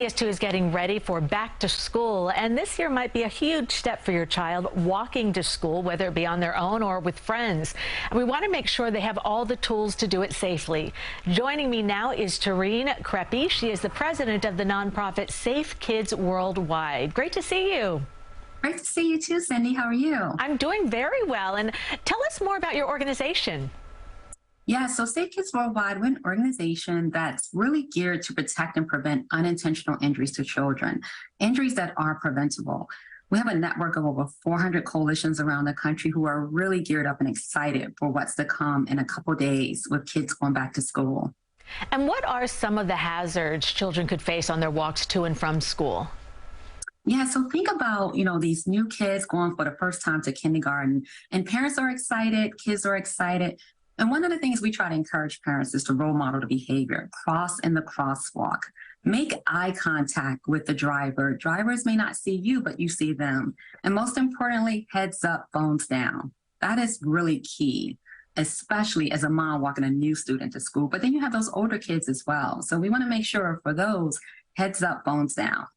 PS2 is getting ready for back to school, and this year might be a huge step for your child walking to school, whether it be on their own or with friends. And we want to make sure they have all the tools to do it safely. Joining me now is Tareen Crepy. She is the president of the nonprofit Safe Kids Worldwide. Great to see you. Great to see you too, Cindy. How are you? I'm doing very well. And tell us more about your organization. Yeah, so Safe Kids Worldwide, we're an organization that's really geared to protect and prevent unintentional injuries to children, injuries that are preventable. We have a network of over 400 coalitions around the country who are really geared up and excited for what's to come in a couple days with kids going back to school. And what are some of the hazards children could face on their walks to and from school? Yeah, so think about, these new kids going for the first time to kindergarten, and parents are excited, kids are excited. And one of the things we try to encourage parents is to role model the behavior, cross in the crosswalk, make eye contact with the driver. Drivers may not see you, but you see them. And most importantly, heads up, phones down. That is really key, especially as a mom walking a new student to school. But then you have those older kids as well. So we want to make sure for those, heads up, phones down.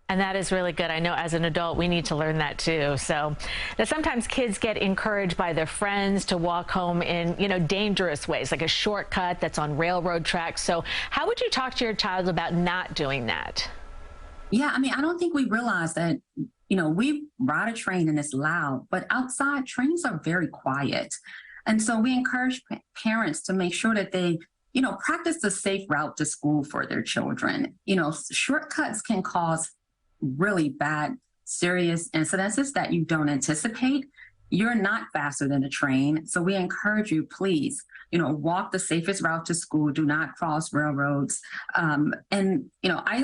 And that is really good. I know as an adult, we need to learn that too. So now sometimes kids get encouraged by their friends to walk home in, dangerous ways, like a shortcut that's on railroad tracks. So how would you talk to your child about not doing that? Yeah, I don't think we realize that, we ride a train and it's loud, but outside trains are very quiet. And so we encourage parents to make sure that they practice the safe route to school for their children. Shortcuts can cause really bad, serious incidences that you don't anticipate. You're not faster than a train. So we encourage you, please, walk the safest route to school. Do not cross railroads. I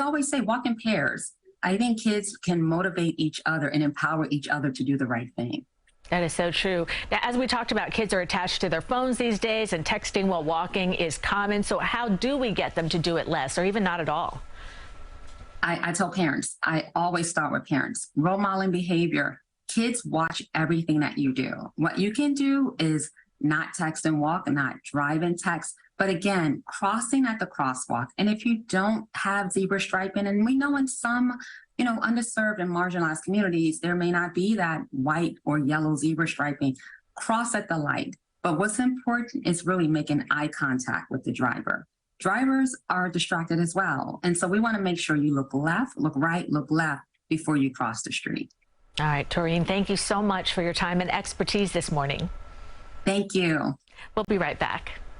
always say walk in pairs. I think kids can motivate each other and empower each other to do the right thing. That is so true. Now, as we talked about, kids are attached to their phones these days, and texting while walking is common. So how do we get them to do it less or even not at all? I tell parents, I always start with parents, role modeling behavior. Kids watch everything that you do. What you can do is not text and walk, not drive and text, but again, crossing at the crosswalk. And if you don't have zebra striping, and we know in some, underserved and marginalized communities, there may not be that white or yellow zebra striping, cross at the light. But what's important is really making eye contact with the driver. Drivers are distracted as well. And so we want to make sure you look left, look right, look left before you cross the street. All right, Tareen, thank you so much for your time and expertise this morning. Thank you. We'll be right back.